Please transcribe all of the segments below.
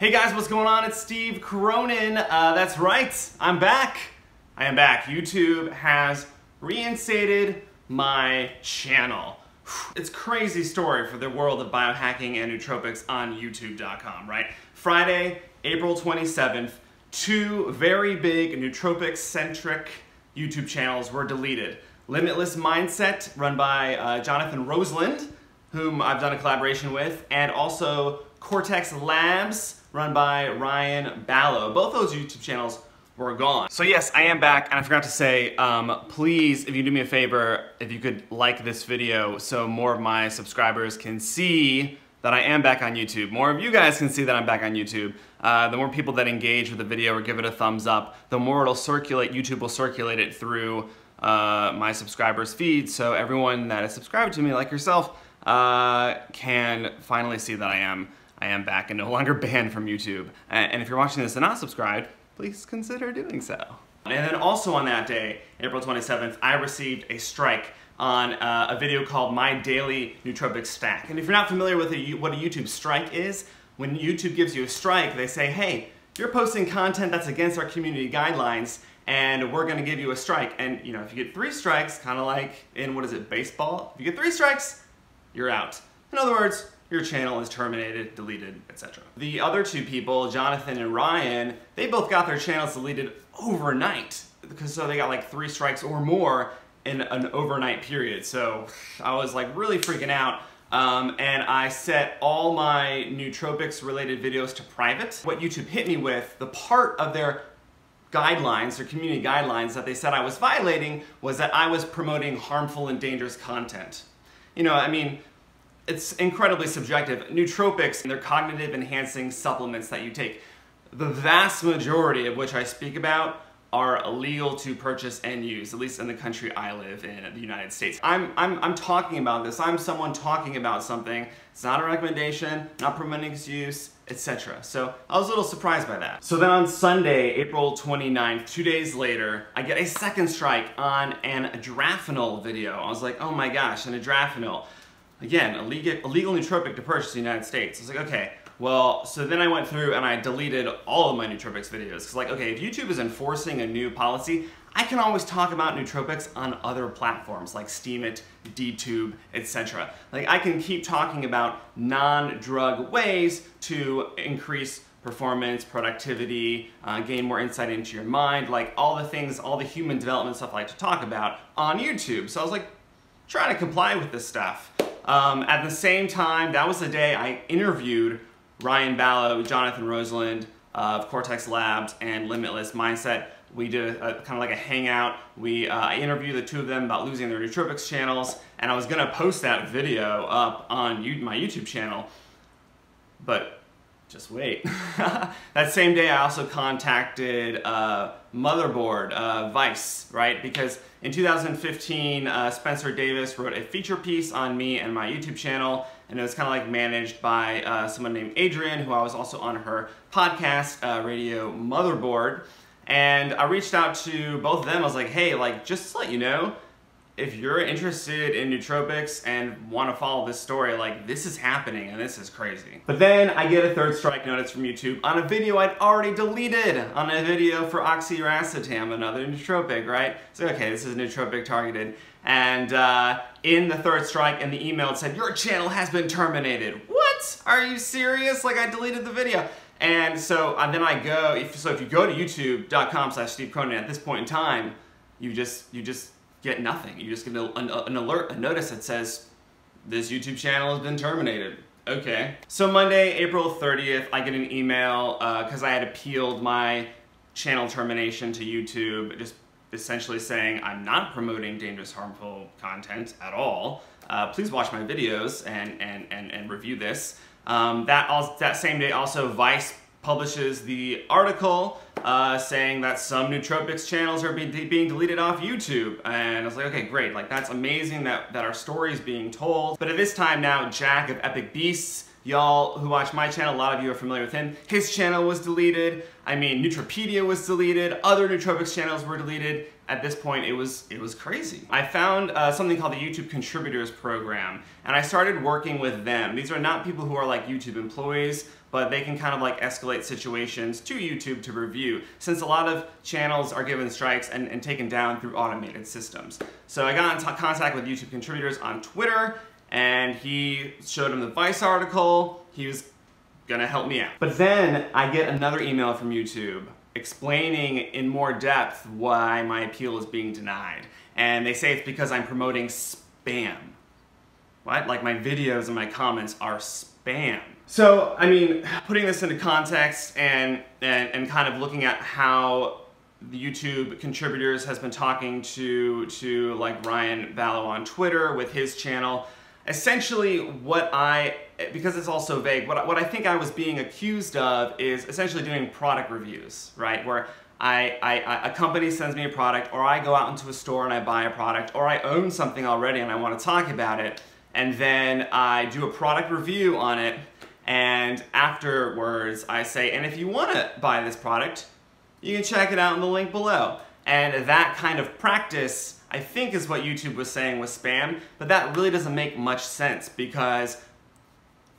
Hey guys, what's going on? It's Steve Cronin. That's right, I'm back. I am back. YouTube has reinstated my channel. It's a crazy story for the world of biohacking and nootropics on YouTube.com, right? Friday, April 27th, two very big nootropics-centric YouTube channels were deleted. Limitless Mindset, run by Jonathan Roseland, whom I've done a collaboration with, and also Cortex Labs, run by Adrianne Ballow. Both those YouTube channels were gone. So yes, I am back, and I forgot to say, please, if you do me a favor, if you could like this video so more of my subscribers can see that I am back on YouTube. More of you guys can see that I'm back on YouTube. The more people that engage with the video or give it a thumbs up, the more it'll circulate, YouTube will circulate it through my subscribers' feed, so everyone that is subscribed to me, like yourself, can finally see that I am back and no longer banned from YouTube. And if you're watching this and not subscribed, please consider doing so. And then also on that day, April 27th, I received a strike on a video called My Daily Nootropics Stack. And if you're not familiar with what a YouTube strike is, when YouTube gives you a strike, they say, hey, you're posting content that's against our community guidelines, and we're gonna give you a strike. And you know, if you get 3 strikes, kind of like in, what is it, baseball? If you get 3 strikes, you're out. In other words, your channel is terminated, deleted, etc. The other 2 people, Jonathan and Ryan, they both got their channels deleted overnight, because so they got like 3 strikes or more in an overnight period. So I was like really freaking out, and I set all my nootropics related videos to private. What YouTube hit me with, the part of their guidelines, their community guidelines that they said I was violating, was that I was promoting harmful and dangerous content. You know, I mean, it's incredibly subjective. Nootropics, they're cognitive enhancing supplements that you take. The vast majority of which I speak about are illegal to purchase and use, at least in the country I live in, the United States. I'm talking about this. I'm someone talking about something. It's not a recommendation, not promoting its use, etc. So I was a little surprised by that. So then on Sunday, April 29th, 2 days later, I get a second strike on an adrafinol video. I was like, oh my gosh, an adrafinol. Again, illegal nootropic to purchase in the United States. I was like, okay, well, so then I went through and I deleted all of my nootropics videos. Because like, okay, if YouTube is enforcing a new policy, I can always talk about nootropics on other platforms like Steemit, DTube, etc. Like I can keep talking about non-drug ways to increase performance, productivity, gain more insight into your mind, like all the things, all the human development stuff I like to talk about on YouTube. So I was like, trying to comply with this stuff. At the same time, that was the day I interviewed Adrianne Ballow, Jonathan Roseland of Cortex Labs, and Limitless Mindset. We did kind of like a hangout. I interviewed the 2 of them about losing their nootropics channels, and I was gonna post that video up on my YouTube channel, but just wait. That same day I also contacted Motherboard, Vice, right? Because in 2015, Spencer Davis wrote a feature piece on me and my YouTube channel, and it was kind of like managed by someone named Adrianne, who I was also on her podcast, Radio Motherboard. And I reached out to both of them. I was like, hey, like, just to let you know, if you're interested in nootropics and want to follow this story, like, this is happening and this is crazy. But then I get a 3rd strike notice from YouTube on a video I'd already deleted, on a video for oxiracetam, another nootropic, right? So, okay, this is nootropic targeted. And in the 3rd strike in the email it said, your channel has been terminated. What? Are you serious? Like, I deleted the video. And so then I go, if you go to youtube.com/Steve Cronin, at this point in time, you just get nothing. You just get an alert, a notice that says, this YouTube channel has been terminated. Okay. So Monday, April 30th, I get an email because I had appealed my channel termination to YouTube, just essentially saying I'm not promoting dangerous, harmful content at all. Please watch my videos and review this. That same day also Vice publishes the article saying that some nootropics channels are being deleted off YouTube. And I was like, okay, great, like that's amazing that our story is being told. But at this time now, Jack of Epic Beasts, y'all who watch my channel, a lot of you are familiar with him, his channel was deleted. I mean, Nootropedia was deleted, other nootropics channels were deleted. At this point, it was crazy. I found something called the YouTube Contributors Program, and I started working with them. These are not people who are like YouTube employees, but they can kind of like escalate situations to YouTube to review, since a lot of channels are given strikes and taken down through automated systems. So I got in contact with YouTube contributors on Twitter, and he showed him the Vice article. He was gonna help me out. But then I get another email from YouTube explaining in more depth why my appeal is being denied. And they say it's because I'm promoting spam. What? Like my videos and my comments are spam. So, I mean, putting this into context and kind of looking at how the YouTube contributors has been talking to like Ryan Ballow on Twitter with his channel, essentially because it's all so vague, what I think I was being accused of is essentially doing product reviews, right? Where a company sends me a product, or I go out into a store and I buy a product, or I own something already and I want to talk about it, and then I do a product review on it, and afterwards I say, and if you want to buy this product, you can check it out in the link below. And that kind of practice, I think, is what YouTube was saying was spam, but that really doesn't make much sense, because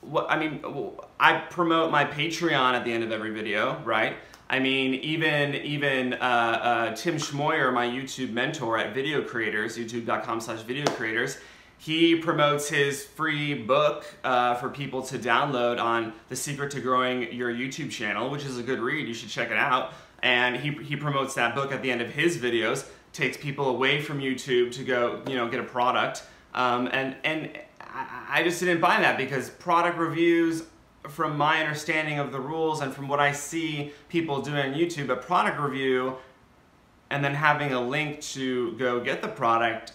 I promote my Patreon at the end of every video, right? I mean, even Tim Schmoyer, my YouTube mentor at Video Creators, youtube.com/video creators, he promotes his free book for people to download on The Secret to Growing Your YouTube Channel, which is a good read. You should check it out. And he promotes that book at the end of his videos, takes people away from YouTube to go, get a product. And I just didn't buy that, because product reviews, from my understanding of the rules and from what I see people doing on YouTube, a product review and then having a link to go get the product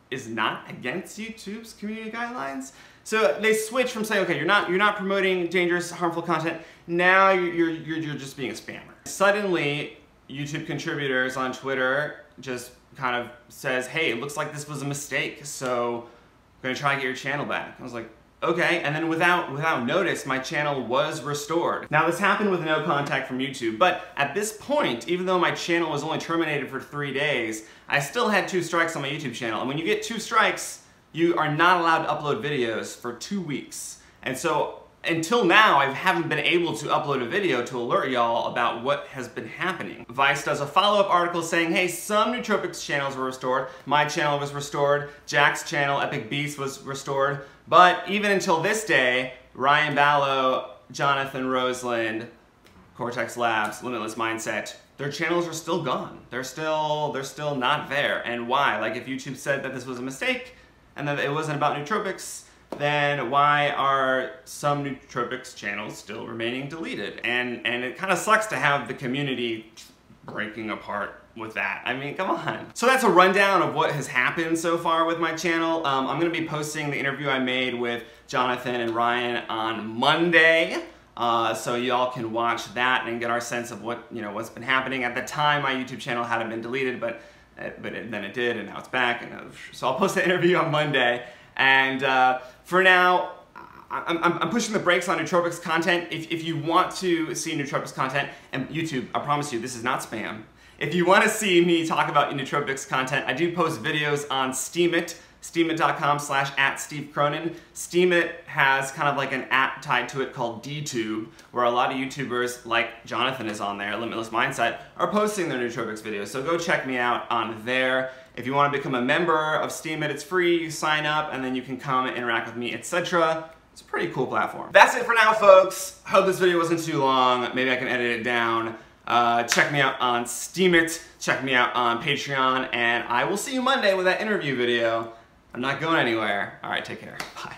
is not against YouTube's community guidelines. So they switch from saying, okay, you're not promoting dangerous, harmful content. Now you're just being a spammer. Suddenly, YouTube contributors on Twitter just kind of says, hey, it looks like this was a mistake, so I'm gonna try to get your channel back. I was like, okay, and then without notice, my channel was restored. Now this happened with no contact from YouTube, but at this point, even though my channel was only terminated for 3 days, I still had 2 strikes on my YouTube channel. And when you get 2 strikes, you are not allowed to upload videos for 2 weeks. And so until now, I haven't been able to upload a video to alert y'all about what has been happening. Vice does a follow-up article saying, hey, some nootropics channels were restored. My channel was restored. Jack's channel, Epic Beast, was restored. But even until this day, Ryan Ballow, Jonathan Roseland, Cortex Labs, Limitless Mindset, their channels are still gone. They're still not there. And why? Like, if YouTube said that this was a mistake and that it wasn't about nootropics, then why are some nootropics channels still remaining deleted? And it kind of sucks to have the community breaking apart with that. I mean, come on. So that's a rundown of what has happened so far with my channel. I'm gonna be posting the interview I made with Jonathan and Ryan on Monday. So y'all can watch that and get our sense of what's been happening. At the time, my YouTube channel hadn't been deleted, but then it did, and now it's back. So I'll post the interview on Monday. And for now, I'm pushing the brakes on nootropics content. If you want to see nootropics content, and YouTube, I promise you, this is not spam. If you want to see me talk about nootropics content, I do post videos on Steemit, steemit.com/@SteveCronin. Steemit has kind of like an app tied to it called DTube, where a lot of YouTubers, like Jonathan is on there, Limitless Mindset, are posting their nootropics videos. So go check me out on there. If you want to become a member of Steemit, it's free. You sign up, and then you can comment, interact with me, etc. It's a pretty cool platform. That's it for now, folks. Hope this video wasn't too long. Maybe I can edit it down. Check me out on Steemit, check me out on Patreon, and I will see you Monday with that interview video. I'm not going anywhere. All right, take care. Bye.